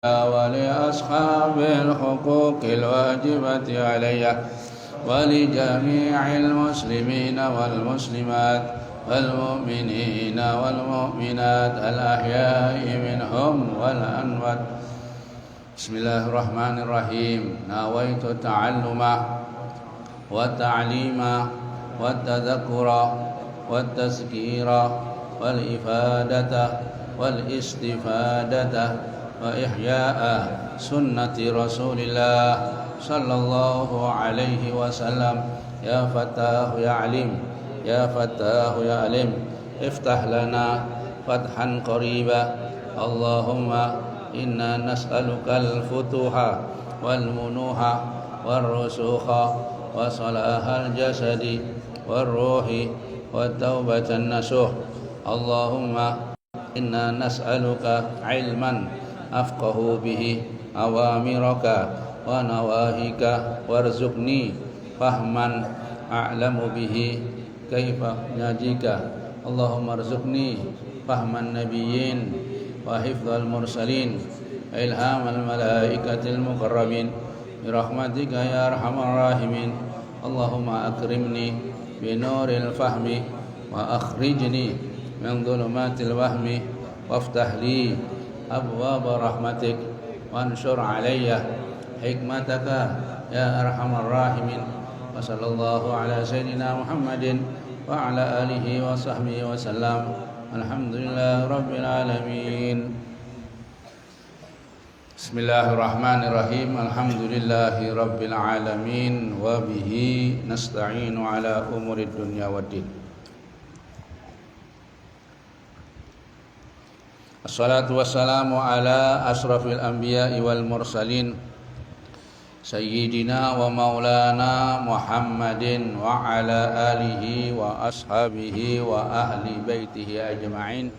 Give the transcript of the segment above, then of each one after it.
ولأصحاب الحقوق الواجبة علي ولجميع المسلمين والمسلمات والمؤمنين والمؤمنات الأحياء منهم والأموات. بسم الله الرحمن الرحيم. نويت التعلم والتعليم والتذكر والتذكير والإفادة والاستفادة وإحياء سنة رسول الله صلى الله عليه وسلم. يا فتاه يا عليم، يا فتاه يا عليم، افتح لنا فتحا قريبا. اللهم إنا نسألك الفتوح والمنوح والرسوخ وصلاح الجسد والروح والتوبة النصوح. اللهم إنا نسألك علما أفقه به أوامرك ونواهيك وارزقني فهما أعلم به كيف نجيك. اللهم ارزقني فهم النبيين وحفظ المرسلين وإلهام الملائكة المقربين برحمتك يا أرحم الراحمين. اللهم أكرمني بنور الفهم وأخرجني من ظلمات الوهم وافتح لي أبواب رحمتك وانشر علي حكمتك يا أرحم الراحمين. وصلى الله على سيدنا محمد وعلى آله وصحبه وسلم. الحمد لله رب العالمين. بسم الله الرحمن الرحيم. الحمد لله رب العالمين وبه نستعين على أمور الدنيا والدين. Assalatu wassalamu ala asrafil anbiya'i wal mursalin Sayyidina wa maulana Muhammadin wa ala alihi wa ashabihi wa ahli baitihi ajma'in.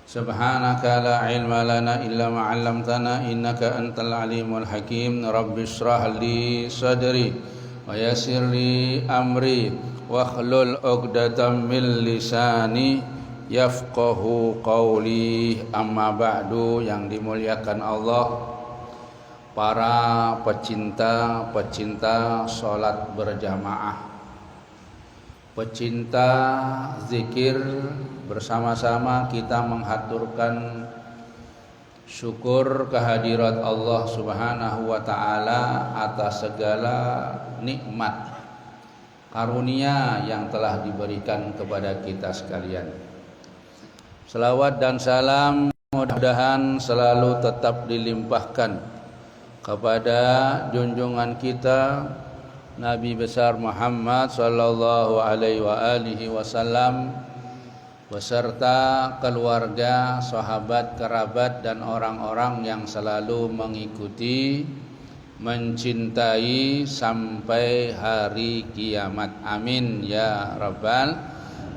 Subhanaka la ilma lana illa ma'allamtana innaka antal alimul hakim. Rabbi shrah li sadri wa yassir li amri wa hlul 'uqdatam min lisani yafqahu qawli. Amma ba'du. Yang dimuliakan Allah, para pecinta sholat berjamaah, pecinta zikir, bersama-sama kita menghaturkan syukur kehadirat Allah Subhanahu wa ta'ala atas segala nikmat karunia yang telah diberikan kepada kita sekalian. Selawat dan salam mudah-mudahan selalu tetap dilimpahkan kepada junjungan kita Nabi besar Muhammad sallallahu alaihi wasallam beserta keluarga, sahabat, kerabat dan orang-orang yang selalu mengikuti, mencintai sampai hari kiamat. Amin ya rabbal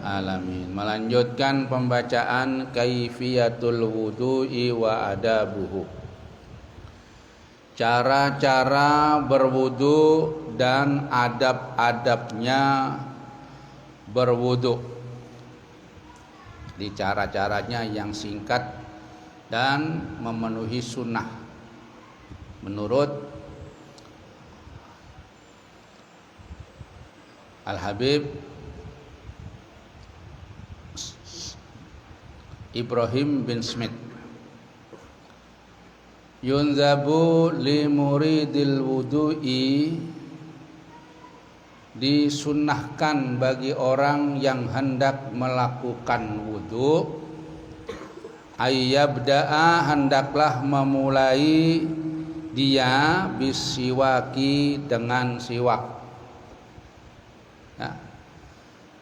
alamin. Melanjutkan pembacaan kaifiyatul wudu'i wa adabuhu. Cara-cara berwudu dan adab-adabnya berwudu. Di cara-caranya yang singkat dan memenuhi sunnah menurut Al-Habib Ibrahim bin Smith. Yunzabu li muridil wudu'i, disunnahkan bagi orang yang hendak melakukan wudu, ayyabda'a, hendaklah memulai dia bisiwaki, dengan siwak. Ya.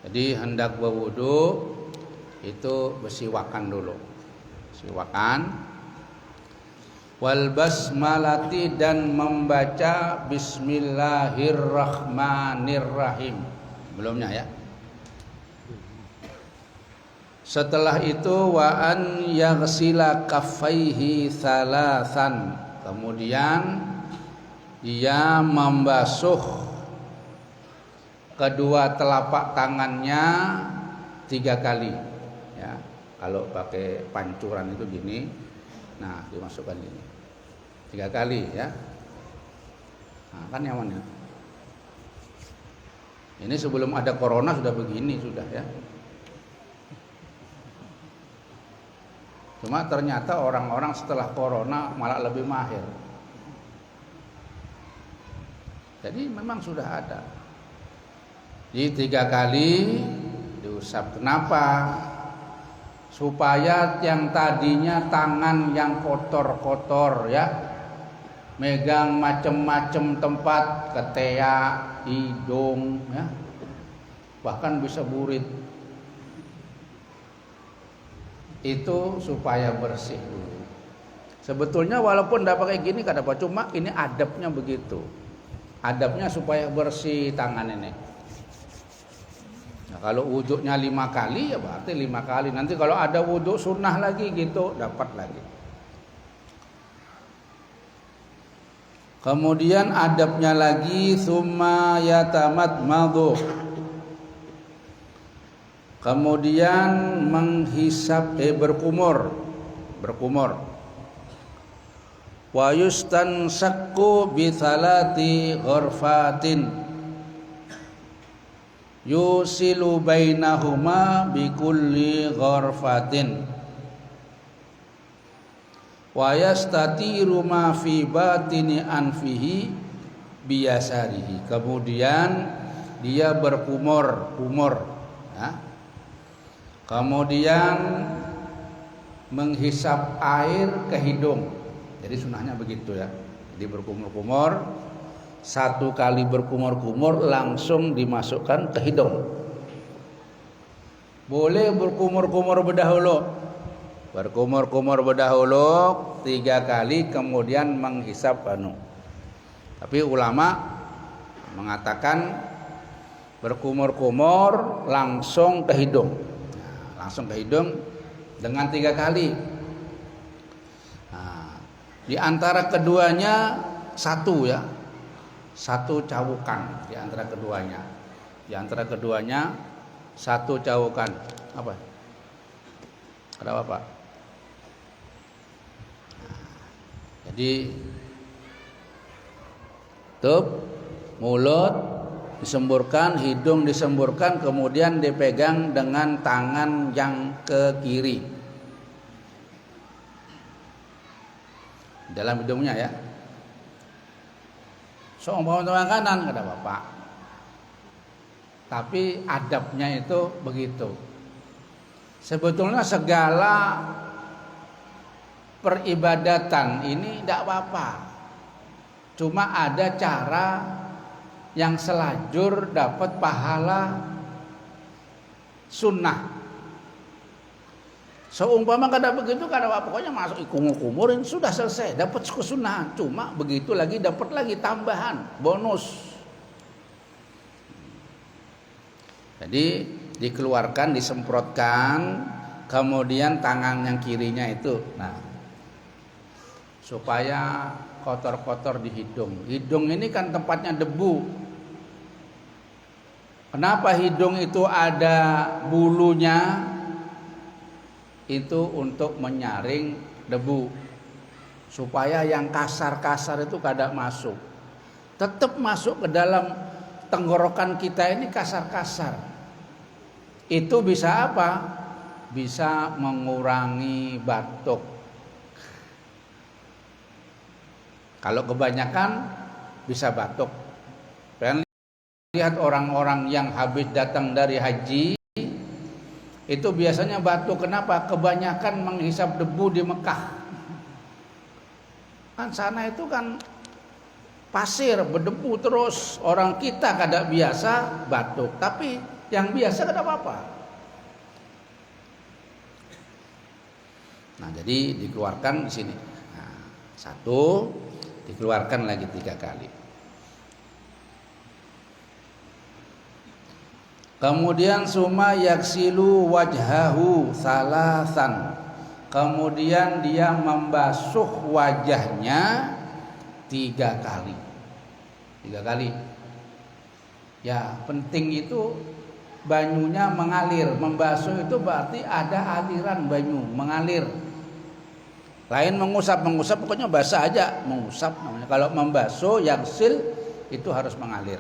Jadi hendak berwudu itu bersiwakan dulu, siwakan. Wal basmalati, dan membaca bismillahirrahmanirrahim belumnya ya. Setelah itu wa an yaghsila kaffaihi thalathan, kemudian dia membasuh kedua telapak tangannya 3 kali. Ya, kalau pakai pancuran itu gini, nah dimasukkan ini. 3 kali ya. Nah, kan nyaman ya. Ini sebelum ada corona sudah begini sudah ya. Cuma ternyata orang-orang setelah corona malah lebih mahir. Jadi memang sudah ada. Jadi 3 kali diusap. Kenapa? Supaya yang tadinya tangan yang kotor-kotor ya, megang macam-macam tempat, ketiak, hidung ya, bahkan bisa burit, itu supaya bersih dulu. Sebetulnya walaupun tidak pakai gini kada apa, cuma ini adabnya begitu. Adabnya supaya bersih tangan ini. Nah, kalau wuduknya 5 kali ya berarti 5 kali. Nanti kalau ada wuduk sunnah lagi gitu dapat lagi. Kemudian adabnya lagi summa yatamadmadu. Kemudian menghisap berkumur. Wa yustansakku bi thalati ghurfatin. Yusilu bainahuma bi kulli ghurfatin. Wa yastatiru ma fi batini anfihi biyasarihi. Kemudian dia berkumur ya. Kemudian menghisap air ke hidung. Jadi sunahnya begitu ya. Jadi berkumur-kumur, 1 kali berkumur-kumur langsung dimasukkan ke hidung. Boleh berkumur-kumur berdahulu. Berkumur-kumur berdahulu 3 kali kemudian menghisap Tapi ulama mengatakan berkumur-kumur langsung ke hidung. Langsung ke hidung dengan 3 kali. Nah, di antara keduanya 1 ya. 1 cawukan di antara keduanya. Di antara keduanya 1 cawukan. Apa? Ada apa, Pak? Jadi mulut disemburkan, hidung disemburkan, kemudian dipegang dengan tangan yang ke kiri dalam hidungnya ya. So umpama tangan kanan enggak ada apa-apa. Tapi adabnya itu begitu. Sebetulnya segala peribadatan ini tidak apa-apa. Cuma ada cara yang selajur dapat pahala sunnah. Seumpama kada begitu kada apa, pokoknya masuk kumur-kumurin sudah selesai, dapat kesunahan. Cuma begitu lagi dapat lagi tambahan, bonus. Jadi dikeluarkan, disemprotkan, kemudian tangan yang kirinya itu, nah, supaya kotor-kotor di hidung. Hidung ini kan tempatnya debu. Kenapa hidung itu ada bulunya? Itu untuk menyaring debu, supaya yang kasar-kasar itu kada masuk. Tetap masuk ke dalam tenggorokan kita ini kasar-kasar. Itu bisa apa? Bisa mengurangi batuk. Kalau kebanyakan bisa batuk. Pengen lihat orang-orang yang habis datang dari haji, itu biasanya batuk. Kenapa? Kebanyakan menghisap debu di Mekah. Kan sana itu kan pasir, berdebu terus. Orang kita kada biasa batuk, tapi yang biasa kada apa-apa. Nah, jadi dikeluarkan di sini. Nah, 1 dikeluarkan lagi 3 kali. Kemudian summa yaksilu wajhahu salasan. Kemudian dia membasuh wajahnya 3 kali. 3 kali. Ya, penting itu banyunya mengalir. Membasuh itu berarti ada aliran banyu mengalir. Lain mengusap pokoknya basah aja, mengusap namanya. Kalau membasuh yaksil itu harus mengalir.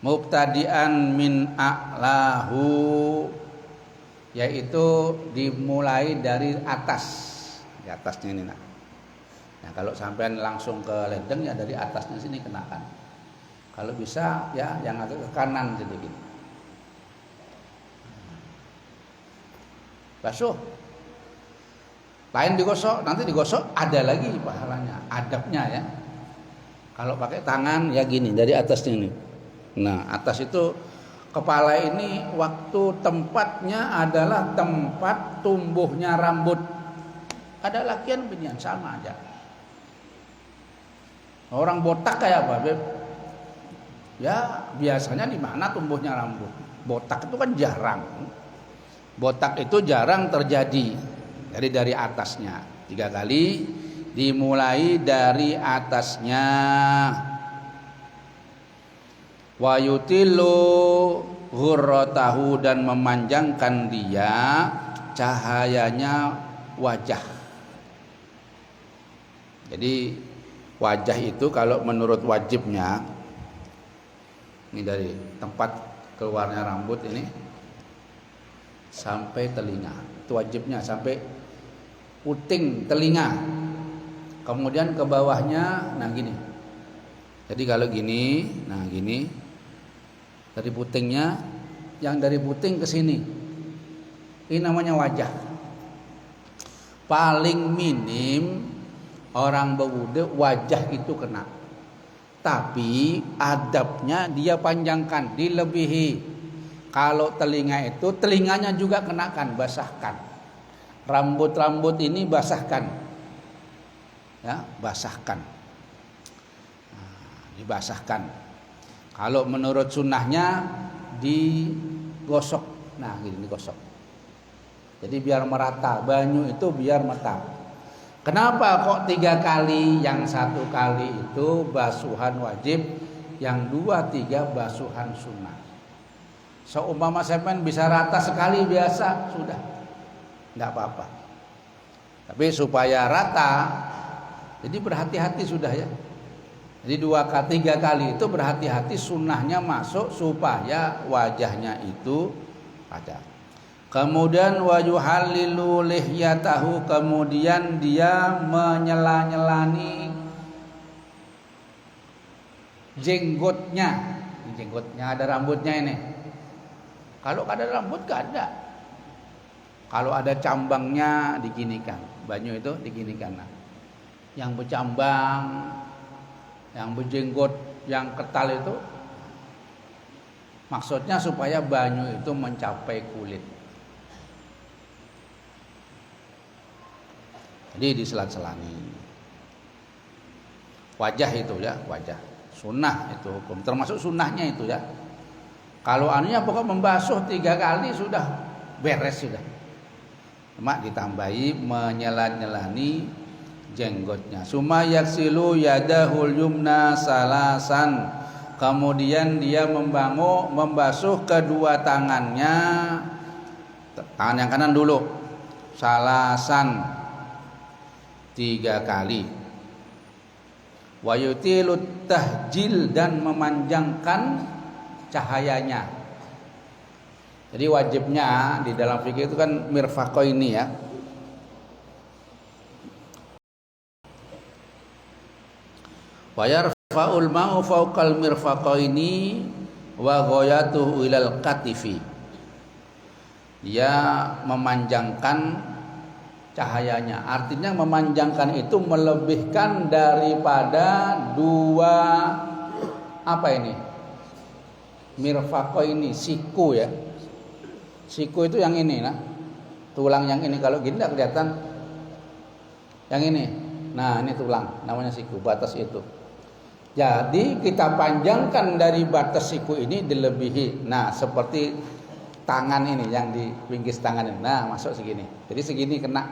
Mubtadi'an min a'lahu, yaitu dimulai dari atas, di atasnya ini nah. Nah, kalau sampean langsung ke ledeng ya dari atasnya sini kenakan. Kalau bisa ya yang agak ke kanan sedikit. Basuh. Lain digosok, nanti digosok ada lagi pahalanya, adabnya ya. Kalau pakai tangan ya gini dari atasnya ini. Nah, atas itu kepala ini waktu tempatnya adalah tempat tumbuhnya rambut. Ada lakian beginian sama aja. Orang botak kayak apa, Beb? Ya, biasanya di mana tumbuhnya rambut. Botak itu kan jarang. Botak itu jarang terjadi. Dari atasnya 3 kali, dimulai dari atasnya. Wa yutilu ghurratahu, dan memanjangkan dia cahayanya wajah. Jadi wajah itu kalau menurut wajibnya, ini dari tempat keluarnya rambut ini sampai telinga, itu wajibnya sampai puting telinga, kemudian ke bawahnya, nah gini. Jadi kalau gini, nah gini, dari putingnya, yang dari puting ke sini, ini namanya wajah. Paling minim orang berwudu wajah itu kena, tapi adabnya dia panjangkan, dilebihi. Kalau telinga itu, telinganya juga kenakan, basahkan. Rambut-rambut ini basahkan, ya, basahkan, dibasahkan. Kalau menurut sunnahnya digosok, nah gini digosok. Jadi biar merata, banyu itu biar merata. Kenapa kok 3 kali? Yang 1 kali itu basuhan wajib, yang 2, 3 basuhan sunnah. Seumpama sampean bisa rata sekali biasa sudah, enggak apa-apa. Tapi supaya rata, jadi berhati-hati sudah ya. Jadi 3 kali itu berhati-hati, sunnahnya masuk supaya wajahnya itu ada. Kemudian wa yuhallilu lihyatahu, kemudian dia menyela-nyelani jenggotnya. Jenggotnya ada rambutnya ini. Kalau ada rambut gak ada. Kalau ada cambangnya diginikan, banyu itu diginikan. Nah, yang bercambang, yang berjenggot, yang ketal itu maksudnya supaya banyu itu mencapai kulit. Jadi diselan-selani. Wajah itu ya, wajah. Sunnah itu hukum, termasuk sunnahnya itu ya. Kalau anunya pokok membasuh 3 kali sudah beres sudah. Cuma ditambahi menyela-nyelani jenggotnya. Summa yaksilu yadahul yumna salasan. Kemudian dia membasuh kedua tangannya. Tangan yang kanan dulu. Salasan 3 kali. Wa yutilut tahjil, dan memanjangkan cahayanya. Jadi wajibnya di dalam fikih itu kan mirfaqo ini ya. Wa yarfa'ul ma'u fawqal mirfaqaini wa ghayatuhu ilal katifi. Dia memanjangkan cahayanya. Artinya memanjangkan itu melebihkan daripada 2 apa ini? Mirfaqo ini, siku ya. Siku itu yang ini nah. Tulang yang ini, kalau gini enggak kelihatan. Yang ini. Nah, ini tulang, namanya siku, batas itu. Jadi kita panjangkan dari batas siku ini dilebihi. Nah, seperti tangan ini yang di pinggis tangan ini. Nah, masuk segini. Jadi segini kena.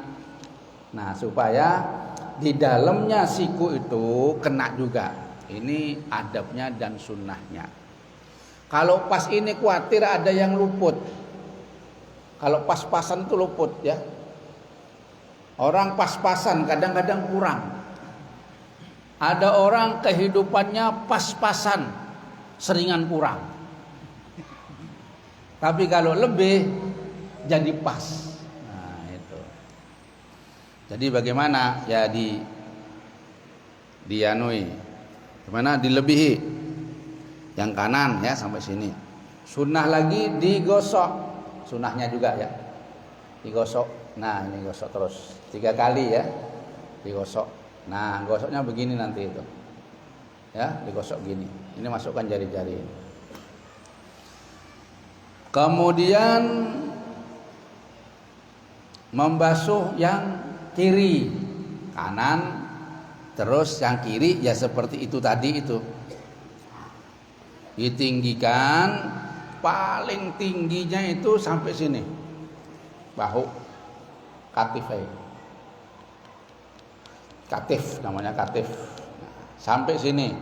Nah, supaya di dalamnya siku itu kena juga. Ini adabnya dan sunnahnya. Kalau pas ini khawatir ada yang luput. Kalau pas-pasan itu luput ya. Orang pas-pasan, kadang-kadang kurang. Ada orang kehidupannya pas-pasan, seringan kurang. Tapi kalau lebih jadi pas. Nah, itu. Jadi bagaimana? Ya dianui. Gimana? Dilebihi. Yang kanan ya sampai sini. Sunnah lagi digosok. Sunnahnya juga ya. Digosok. Nah, ini gosok terus 3 kali ya. Digosok. Nah, gosoknya begini nanti itu. Ya, digosok gini. Ini masukkan jari-jari. Kemudian membasuh yang kiri, kanan, terus yang kiri ya seperti itu tadi itu. Ditinggikan paling tingginya itu sampai sini. Bahu katif aja. Katif namanya katif. Sampai sini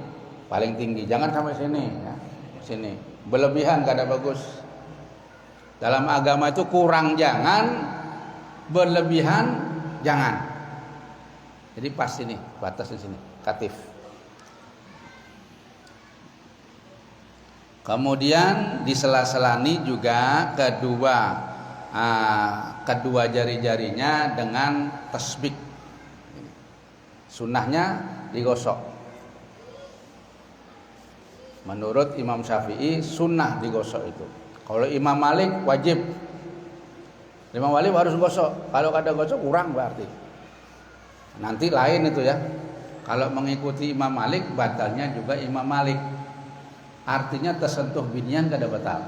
paling tinggi, jangan sampai sini ya. Sini. Berlebihan kada bagus. Dalam agama itu kurang jangan, berlebihan jangan. Jadi pas ini, batas di sini, katif. Kemudian di sela-selani juga kedua jari-jarinya dengan tasbih. Sunnahnya digosok. Menurut Imam Syafi'i sunnah digosok itu. Kalau Imam Malik wajib. Imam Malik harus gosok. Kalau kada gosok kurang berarti. Nanti lain itu ya. Kalau mengikuti Imam Malik batalnya juga Imam Malik. Artinya tersentuh binian kada batal.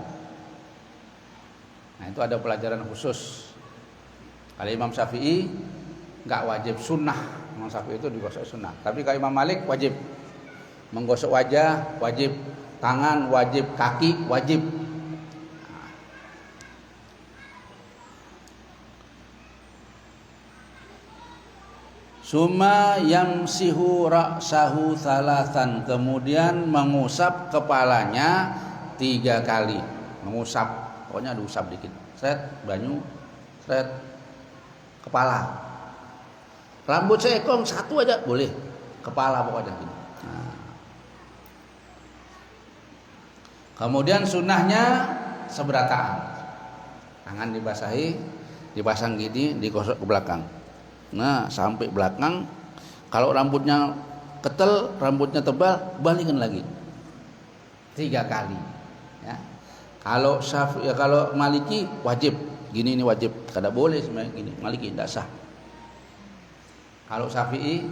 Nah, itu ada pelajaran khusus. Kalau Imam Syafi'i enggak wajib sunnah. Imam Syafi'i itu digosok sunnah. Tapi kalau Imam Malik wajib. Menggosok wajah wajib, tangan wajib, kaki wajib. Summa yamsihu ra'sahu thalathan, kemudian mengusap kepalanya 3 kali. Mengusap, pokoknya diusap dikit. Sret banyu, sret kepala. Rambut seekong 1 aja boleh. Kepala pokoknya gini. Nah. Kemudian sunnahnya seberataan. Tangan dibasahi, dipasang gini, digosok ke belakang. Nah, sampai belakang. Kalau rambutnya ketel, rambutnya tebal, balikin lagi 3 kali. Ya. Kalau kalau Maliki wajib, gini ini wajib, kada boleh sebenarnya gini. Maliki tidak sah. Kalau Syafi'i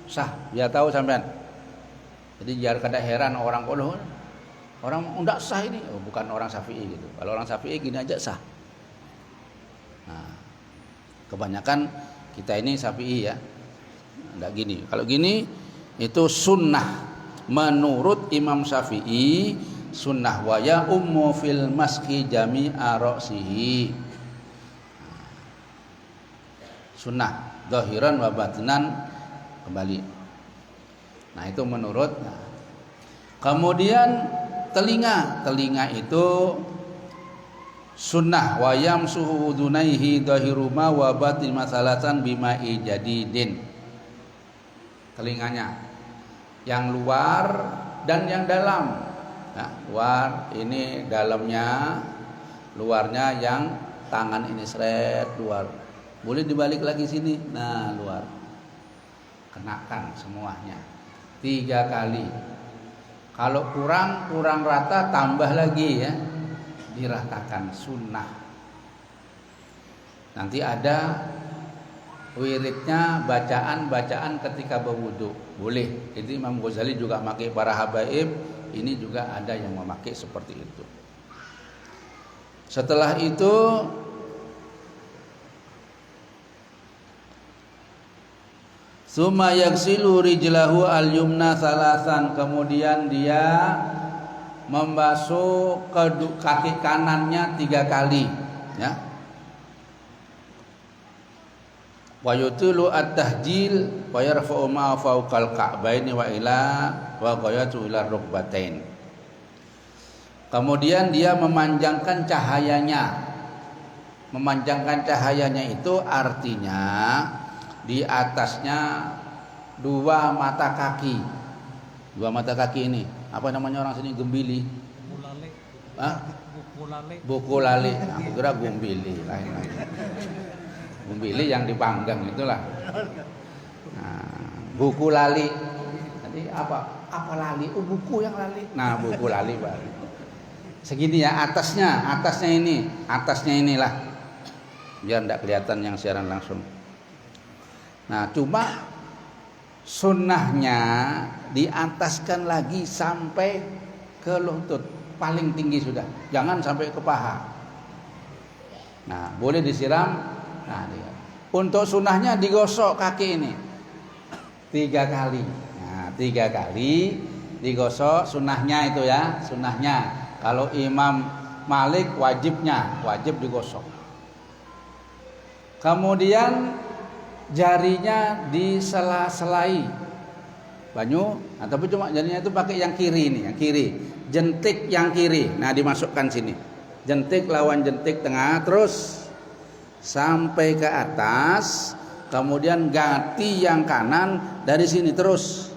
sah, biar tahu sampean. Jadi biar kada heran orang orang tidak sah ini, bukan orang Syafi'i gitu. Kalau orang Syafi'i gini aja sah. Nah, kebanyakan kita ini Syafi'i ya, enggak gini. Kalau gini itu sunnah menurut Imam Syafi'i, sunnah wa ya ummu fil maski jami'a ra'sihi. Sunnah zahiran wa batinan kembali. Nah, itu menurut. Kemudian telinga itu sunnah wa yamsuhu udunaihi dhahiruma wa batin masalatan bima'i jadidin. Telinganya yang luar dan yang dalam. Nah, luar ini dalamnya, luarnya yang tangan ini seret luar. Boleh dibalik lagi sini. Nah, luar. Kenakan semuanya 3 kali. Kalau kurang rata tambah lagi ya. Diratakan sunnah. Nanti ada wiridnya, bacaan ketika berwudu. Boleh. Jadi Imam Ghazali juga memakai, para habaib ini juga ada yang memakai seperti itu. Setelah itu summa yaghsilu rijlahu al-yumna salasan, kemudian dia membasuh kaki kanannya 3 kali ya. Wa yutilu at-tahjil wa yarfa'u ma fawqal ka'baini wa ila wa ghayatu ila rukbatain. Kemudian dia memanjangkan cahayanya. Memanjangkan cahayanya itu artinya di atasnya dua mata kaki. Dua mata kaki ini apa namanya orang sini, gembili? Buku lali. Aku kira gumbili, lain. Gumbili yang dipanggang itulah. Nah, buku lali. Nanti apa lali? Oh, buku yang lali. Nah, buku lali baru. Segini ya atasnya inilah. Biar enggak kelihatan yang siaran langsung. Nah, cuma sunnahnya diataskan lagi sampai ke lutut, paling tinggi sudah. Jangan sampai ke paha. Nah, boleh disiram. Nah, untuk sunnahnya digosok kaki ini 3 kali. Nah, 3 kali digosok sunnahnya itu ya, sunnahnya. Kalau Imam Malik wajib digosok. Kemudian jarinya disela-selai banyu, ataupun cuma jarinya itu pakai yang kiri ini, yang kiri. Jentik yang kiri. Nah, dimasukkan sini. Jentik lawan jentik tengah terus sampai ke atas, kemudian ganti yang kanan dari sini terus.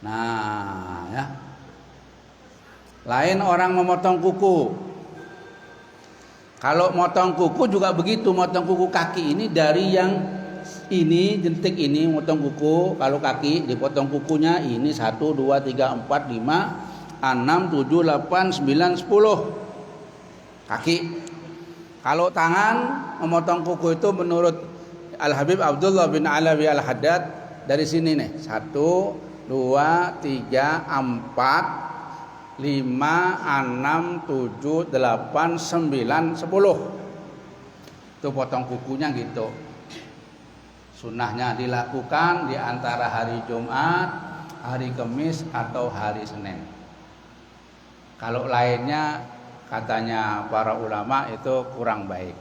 Nah, ya. Lain orang memotong kuku. Kalau motong kuku juga begitu, motong kuku kaki ini dari yang ini jentik ini motong kuku. Kalau kaki dipotong kukunya ini 1 2 3 4 5 6 7 8 9 10 kaki. Kalau tangan memotong kuku itu menurut Al Habib Abdullah bin Alawi Al Haddad dari sini nih 1 2 3 4 5 6 7 8 9 10 itu potong kukunya gitu. Sunnahnya dilakukan di antara hari Jumat, hari Kamis atau hari Senin. Kalau lainnya katanya para ulama itu kurang baik.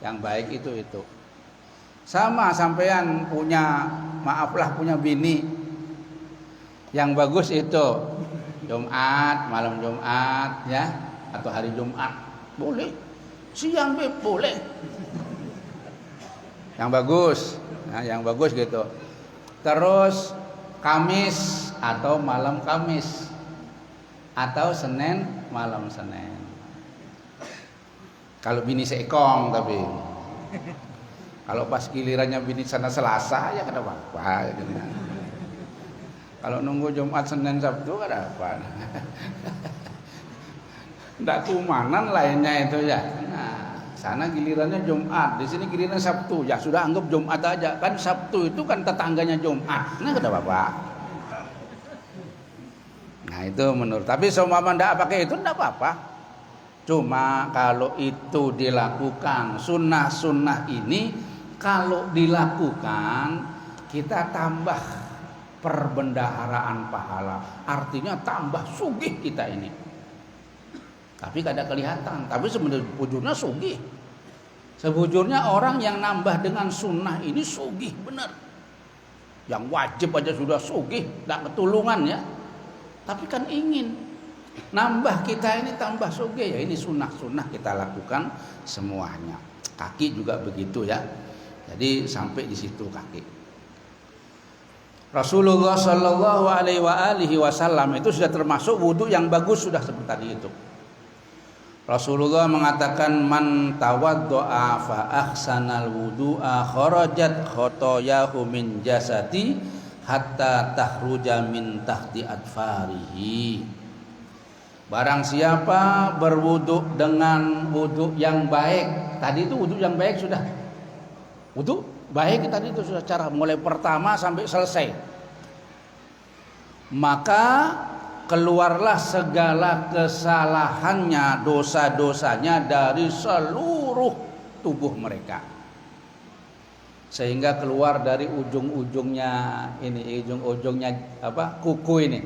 Yang baik itu. Sama sampean punya, maaflah punya bini. Yang bagus itu Jumat, malam Jumat ya, atau hari Jumat. Boleh. Siang boleh. Yang bagus. Nah, yang bagus gitu. Terus Kamis atau malam Kamis, atau Senin malam Senin. Kalau bini seekong tapi kalau pas gilirannya bini sana Selasa ya kada apa-apa gitu. Kalau nunggu Jumat, Senin, Sabtu kada apa. Ndak kumanan lainnya itu ya. Nah, sana gilirannya Jumat, di sini gilirannya Sabtu. Ya sudah anggap Jumat aja. Kan Sabtu itu kan tetangganya Jumat. Nah, kada apa-apa. Nah, itu menurut. Tapi semua ndak pakai itu ndak apa-apa. Cuma kalau itu dilakukan, sunnah-sunnah ini kalau dilakukan kita tambah perbendaharaan pahala. Artinya tambah sugih kita ini. Tapi kada kelihatan. Tapi sebenarnya bujurnya sugih. Sebujurnya orang yang nambah dengan sunnah ini sugih benar. Yang wajib aja sudah sugih, tak ketulungan ya. Tapi kan ingin nambah kita ini tambah sugih ya, ini sunnah-sunnah kita lakukan semuanya. Kaki juga begitu ya. Jadi sampai di situ kaki. Rasulullah Shallallahu Alaihi Wasallam itu sudah termasuk wudhu yang bagus sudah seperti tadi itu. Rasulullah mengatakan man tawaddo'a fa ahsanal wudu'a kharajat khotoyahu min jasati hatta tahruja min tahti adfarihi. Barang siapa berwudu dengan wudu yang baik, tadi itu wudu yang baik sudah. Wudu baik tadi itu sudah cara mulai pertama sampai selesai. Maka keluarlah segala kesalahannya, dosa-dosanya dari seluruh tubuh mereka. Sehingga keluar dari ujung-ujungnya ini, ujung-ujungnya kuku ini.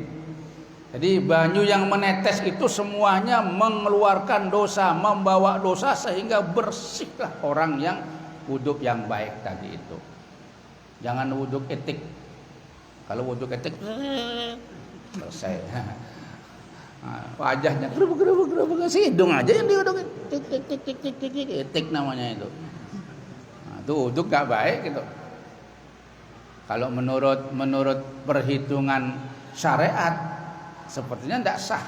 Jadi banyu yang menetes itu semuanya mengeluarkan dosa, membawa dosa sehingga bersihlah orang yang wuduk yang baik tadi itu. Jangan wuduk etik. Kalau wuduk etik selesai. Wajahnya gerubuk hidung aja yang diudukin. Etik namanya itu. Nah, itu wuduk gak baik gitu. Kalau menurut perhitungan syariat sepertinya tidak sah.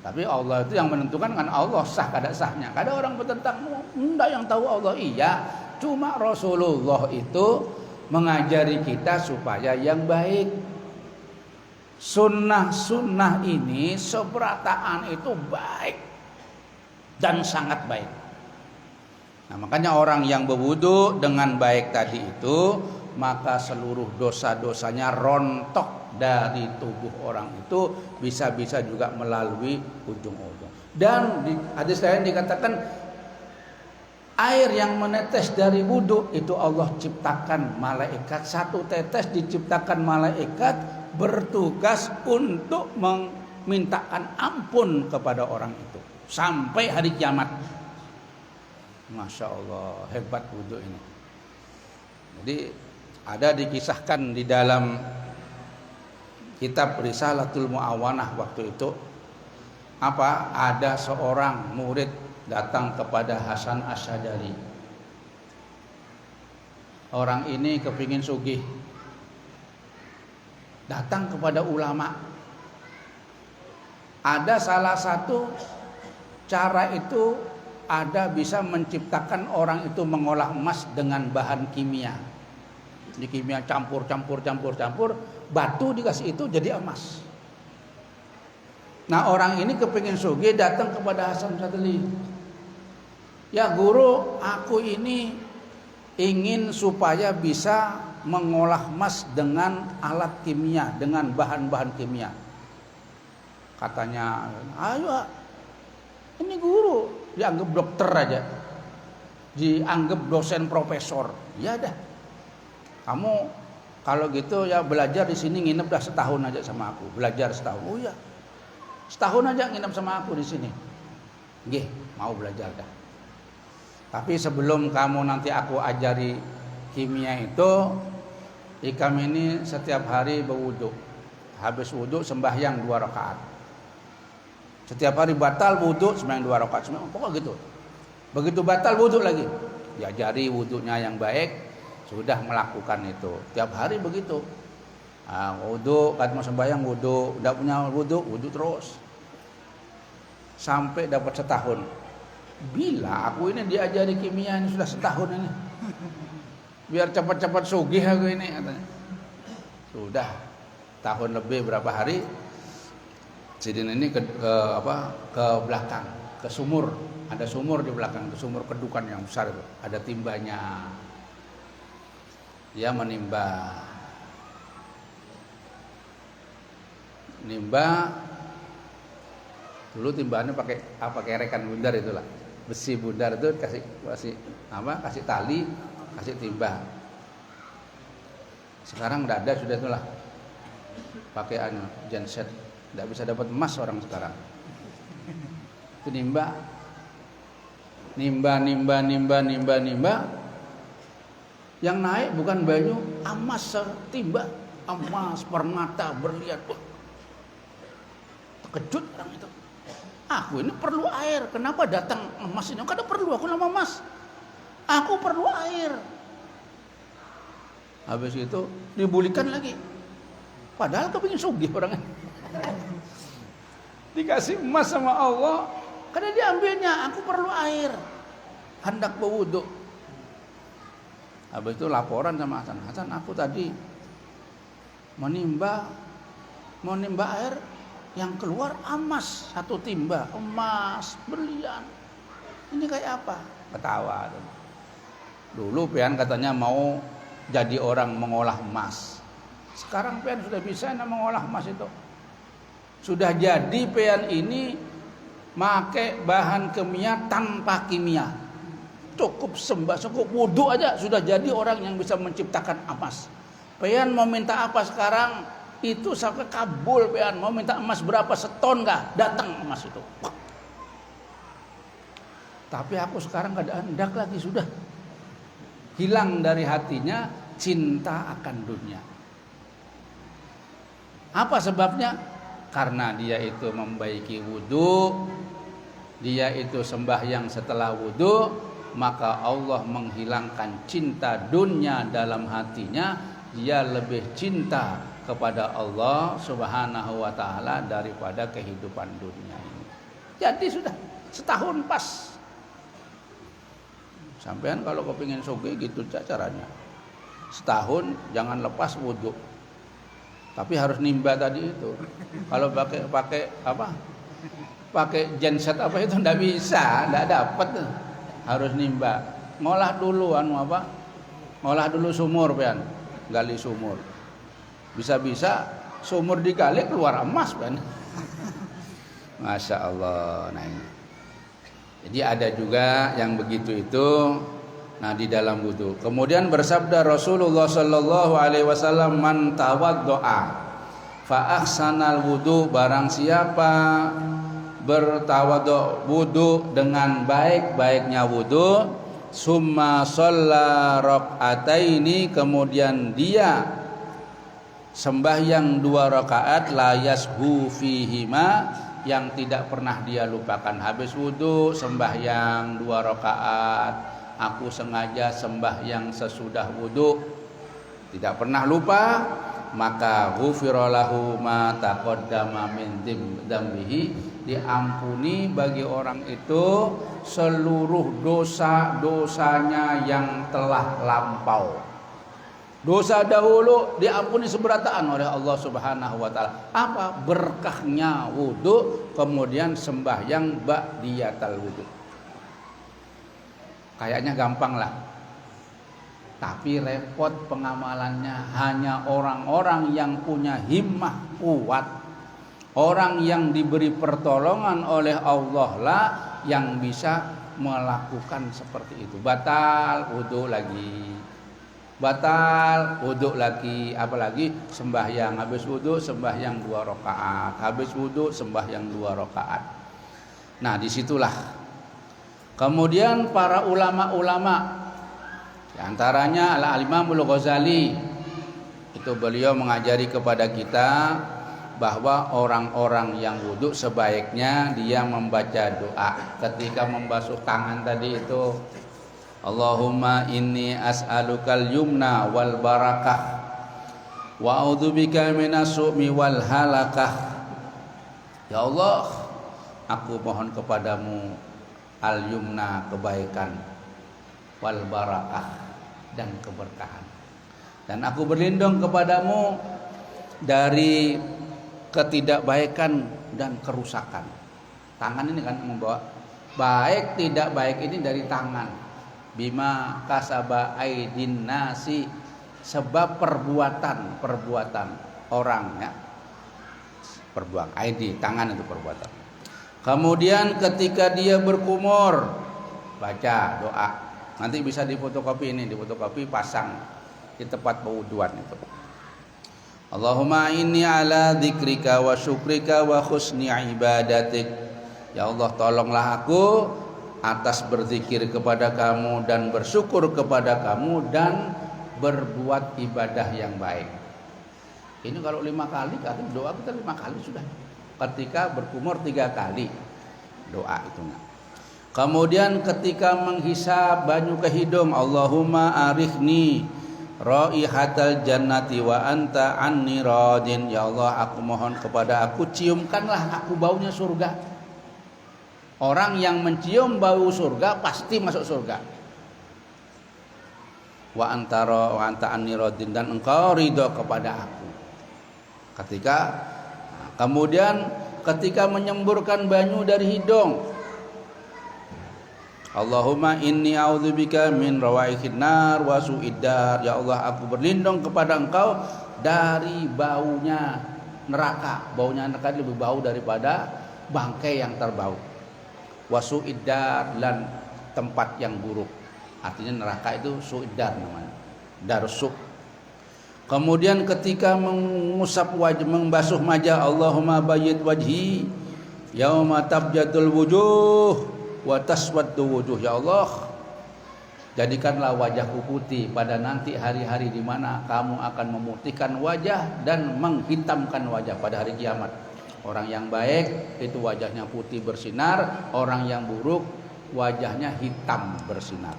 Tapi Allah itu yang menentukan, kan Allah sah kada sahnya. Kada orang bertentang, enggak, yang tahu Allah. Iya, cuma Rasulullah itu mengajari kita supaya yang baik. Sunnah-sunnah ini seberataan itu baik dan sangat baik. Nah, makanya orang yang berwudu dengan baik tadi itu, maka seluruh dosa-dosanya rontok dari tubuh orang itu, bisa-bisa juga melalui ujung-ujung. Dan di hadis lain dikatakan air yang menetes dari wudu itu Allah ciptakan malaikat, satu tetes diciptakan malaikat bertugas untuk memintakan ampun kepada orang itu sampai hari kiamat. Masya Allah, hebat wudu ini. Jadi ada dikisahkan di dalam kitab Risalatul Mu'awanah waktu itu, ada seorang murid datang kepada Hasan Asy'adari. Orang ini kepingin sugih, datang kepada ulama. Ada salah satu cara itu, ada bisa menciptakan orang itu mengolah emas dengan bahan kimia. Di kimia campur, batu dikasih itu jadi emas. Nah, orang ini kepingin sugih, datang kepada Hasan Asy'adari. Ya guru, aku ini ingin supaya bisa mengolah emas dengan alat kimia, dengan bahan-bahan kimia. Katanya, ayo, ini guru, dianggap dokter aja, dianggap dosen profesor. Ya dah, kamu kalau gitu ya belajar di sini, nginep dah setahun aja sama aku, belajar setahun. Oh ya, setahun aja nginep sama aku di sini. Nggih, mau belajar dah. Tapi sebelum kamu nanti aku ajari kimia itu, ikam ini setiap hari berwudu. Habis wudu sembahyang 2 rakaat. Setiap hari batal wudu, sembahyang 2 rakaat. Pokoknya gitu. Begitu batal wudu lagi, diajari wudunya yang baik. Sudah melakukan itu tiap hari begitu. Wudu, kan mau sembahyang wudu, udah punya wudu terus sampai dapat setahun. Bila aku ini diajari kimia ini sudah setahun ini, biar cepat-cepat sugih aku ini, katanya. Sudah tahun lebih berapa hari, sidin ini ke belakang, ke sumur. Ada sumur di belakang, ke sumur kedukan yang besar itu, ada timbanya. Dia menimba dulu, timbangannya pakai rekan bundar itulah, besi bundar itu kasih tali, kasih timba. Sekarang udah ada, sudah itulah pakai genset, tidak bisa dapat emas orang sekarang. Itu nimba. Yang naik bukan banyu, emas timba, emas, permata, berlian. Terkejut orang itu. Aku ini perlu air, kenapa datang emas ini? Kada perlu, aku nama emas. Aku perlu air. Habis itu dibulikan lagi. Padahal kepingin sugih orangnya. Dikasih emas sama Allah, kada diambilnya. Aku perlu air, hendak berwudu. Habis itu laporan sama Hasan, aku tadi menimba air, yang keluar emas, satu timba, emas, berlian. Ini kayak apa? Ketawa. Dulu pian katanya mau jadi orang mengolah emas. Sekarang pian sudah bisa mengolah emas itu. Sudah jadi pian ini pakai bahan kimia tanpa kimia. Cukup wudu aja sudah jadi orang yang bisa menciptakan emas. Pian mau minta apa sekarang? Itu sampai kabul. Pian mau minta emas berapa, seton kah? Datang emas itu. Tapi aku sekarang gak ada hendak lagi, sudah hilang dari hatinya cinta akan dunia. Apa sebabnya? Karena dia itu membaiki wudu, dia itu sembahyang setelah wudu, maka Allah menghilangkan cinta dunia dalam hatinya. Dia lebih cinta kepada Allah Subhanahu wa taala daripada kehidupan dunia ini. Jadi sudah setahun pas. Sampean kalau kepingin sugih gitu caranya. Setahun jangan lepas wudhu. Tapi harus nimba tadi itu. Kalau pakai apa? Pakai genset apa itu enggak bisa, enggak dapat. Harus nimba. Ngolah dulu apa? Ngolah dulu sumur, pian. Gali sumur. Bisa-bisa sumur digali keluar emas, pian. Masya Allah. Nah ini. Jadi ada juga yang begitu itu. Nah di dalam wudu. Kemudian bersabda Rasulullah sallallahu alaihi wasallam, man tawaddoa fa ahsanal wudu, barang siapa bertawadhu wudu dengan baik-baiknya wudu, summa shalla rakaataini, kemudian dia sembahyang 2 rakaat, la yashu fihima, yang tidak pernah dia lupakan. Habis wudu sembahyang 2 rakaat, aku sengaja sembahyang sesudah wudu, tidak pernah lupa, maka ghufira lahu ma taqaddama min dzambihi, diampuni bagi orang itu seluruh dosa-dosanya yang telah lampau. Dosa dahulu diampuni seberataan oleh Allah Subhanahu wa taala. Apa berkahnya wudu, kemudian sembahyang ba'diyatal wudu. Kayaknya gampang lah. Tapi repot pengamalannya. Hanya orang-orang yang punya himmah kuat, orang yang diberi pertolongan oleh Allah lah yang bisa melakukan seperti itu. Batal wudu lagi. Batal wudu lagi, apalagi sembahyang, habis wudu sembahyang 2 rakaat, habis wudu sembahyang 2 rakaat. Nah, disitulah kemudian para ulama-ulama, di antaranya Al-Imamul Ghazali, itu beliau mengajari kepada kita bahwa orang-orang yang wudu sebaiknya dia membaca doa ketika membasuh tangan tadi itu. Allahumma inni as'alukal yumna wal barakah wa a'udzubika minas su'mi wal halakah. Ya Allah, aku mohon kepadamu al yumna, kebaikan, wal barakah, dan keberkahan, dan aku berlindung kepadamu dari ketidakbaikan dan kerusakan. Tangan ini kan membawa baik tidak baik ini dari tangan. Bima kasaba aidin nasi, sebab perbuatan orang ya. Perbuatan aidi, tangan itu perbuatan. Kemudian ketika dia berkumur, baca doa. Nanti bisa difotokopi ini, difotokopi pasang di tempat pewuduan itu. Allahumma inni ala dzikrika wa syukrika wa husni ibadatik. Ya Allah, tolonglah aku atas berzikir kepada kamu dan bersyukur kepada kamu dan berbuat ibadah yang baik. Ini kalau 5 kali, kan doa kita 5 kali sudah. Ketika berkumur 3 kali doa itu. Kemudian ketika menghisap banyu ke hidung, Allahumma arifni raihatal jannati wa anta anni radin. Ya Allah, aku mohon kepada aku, ciumkanlah aku baunya surga. Orang yang mencium bau surga pasti masuk surga. Wa anta anni radin, dan engkau ridho kepada aku. Kemudian ketika menyemburkan banyu dari hidung, Allahumma inni a'udzubika min rawaihin nar wa su'iddar. Ya Allah, aku berlindung kepada engkau dari baunya neraka. Baunya neraka lebih bau daripada bangkai yang terbau. Wa su'iddar, dan tempat yang buruk. Artinya neraka itu su'iddar namanya. Darsuk. Kemudian ketika mengusap wajah, membasuh wajah, Allahumma bayyid wajhi yauma tabjatul wujuh wa taswaddu wujuh. Ya Allah, jadikanlah wajahku putih pada nanti hari-hari di mana kamu akan memutihkan wajah dan menghitamkan wajah pada hari kiamat. Orang yang baik itu wajahnya putih bersinar, orang yang buruk wajahnya hitam bersinar.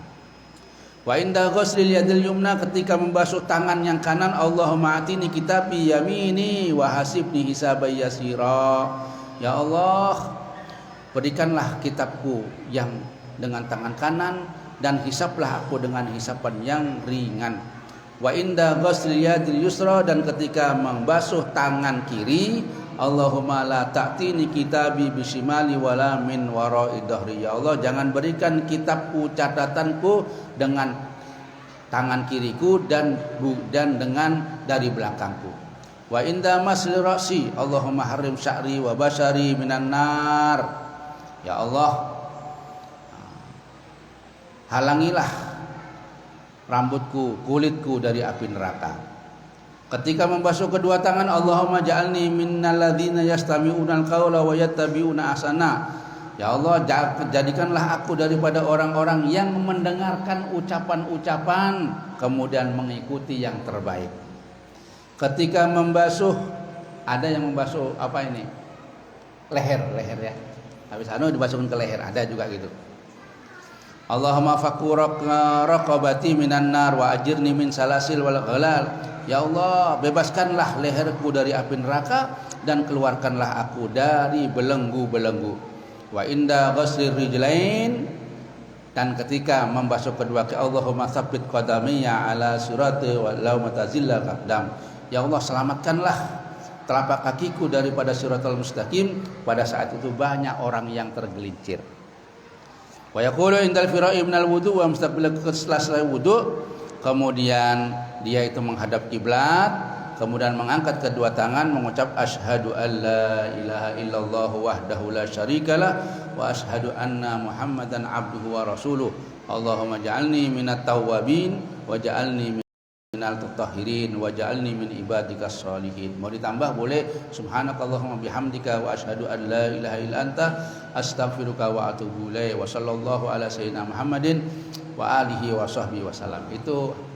Wa inda ghuslil yadil yumna, ketika membasuh tangan yang kanan, Allahumma atini kitabi yamini wa hasibni hisaban yasira. Ya Allah, berikanlah kitabku yang dengan tangan kanan dan hisablah aku dengan hisaban yang ringan. Wa inda ghuslil yadil yusra, dan ketika membasuh tangan kiri, Allahumma la ta'tini kitabi bisimali wala min wara'i dhahri. Ya Allah, jangan berikan kitabku, catatanku dengan tangan kiriku dan dengan dari belakangku. Wa inda masli ra'si, Allahumma harim sya'ri wa basyari minan nar. Ya Allah, halangilah rambutku, kulitku dari api neraka. Ketika membasuh kedua tangan, Allahumma ja'alni minnal ladzina yastami'unal qaula wa yattabi'una ahsana. Ya Allah, jadikanlah aku daripada orang-orang yang mendengarkan ucapan-ucapan kemudian mengikuti yang terbaik. Ketika membasuh, ada yang membasuh apa ini? Leher ya. Habis dibasuhin ke leher, ada juga gitu. Allahumma fakku raqabati minan nar wa ajirni min salasil wal ghalal. Ya Allah, bebaskanlah leherku dari api neraka dan keluarkanlah aku dari belenggu-belenggu. Wa inda ghuslir rijlain, dan ketika membasuh kedua kaki, Allahumma tsabbit qadamiyya ala sirati wa la matazilla qadam. Ya Allah, selamatkanlah telapak kakiku daripada siratal mustaqim. Pada saat itu banyak orang yang tergelincir. Wa yaqulu indal fira'i minal wudu wa mustaqbil setelah wudu, kemudian dia itu menghadap kiblat, kemudian mengangkat kedua tangan mengucap asyhadu alla ilaha illallah wahdahu la syarikalah wa asyhadu anna muhammadan abduhu wa rasuluh. Allahumma ja'alni minat tawwabin wa ja'alni minal tatahhirin wa ja'alni min ibadikas sholihin. Mau ditambah boleh, subhanakallahumma bihamdika wa asyhadu an la ilaha illa anta astaghfiruka wa atubu ilaik wa sallallahu ala sayyidina Muhammadin wa alihi wa sahbihi wasallam. Itu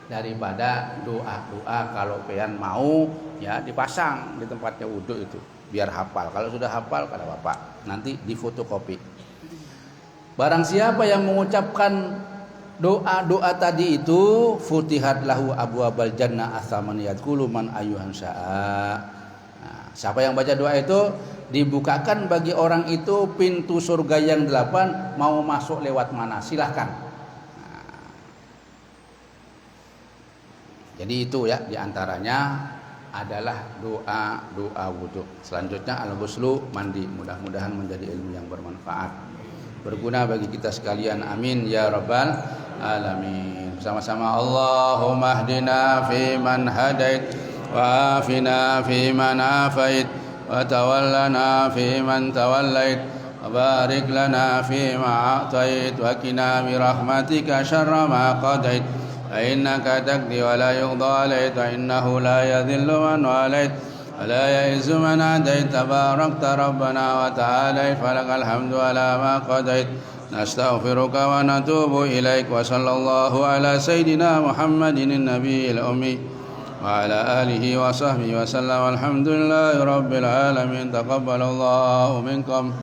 daripada doa-doa kalau pengen mau ya dipasang di tempatnya wudhu itu biar hafal. Kalau sudah hafal kata Bapak nanti difotokopi. Barang siapa yang mengucapkan doa-doa tadi itu, futihat lahu abwabal jannah atsaman yadkhulu man ayyuhan syaa. Nah, siapa yang baca doa itu dibukakan bagi orang itu pintu surga yang 8, mau masuk lewat mana silahkan. Jadi itu ya diantaranya adalah doa wudhu. Selanjutnya al-ghuslu, mandi. Mudah-mudahan menjadi ilmu yang bermanfaat, berguna bagi kita sekalian. Amin ya rabbal alamin. Bersama-sama Allahumma hdina fi man hadait wa afina fi man afait wa tawallana fi man tawallait wa barik lana fi ma a'tait wa qina bi rahmatika syarra ma qadait. فإنك تقضي ولا يقضى عليك إنه لا يذل من واليت ولا يئس من عاديت تباركت ربنا وتعالى فلك الحمد على ما قضيت نستغفرك ونتوب إليك وصلى الله على سيدنا محمد النبي الأمي وعلى آله وصحبه وسلم. الحمد لله رب العالمين. تقبل الله منكم.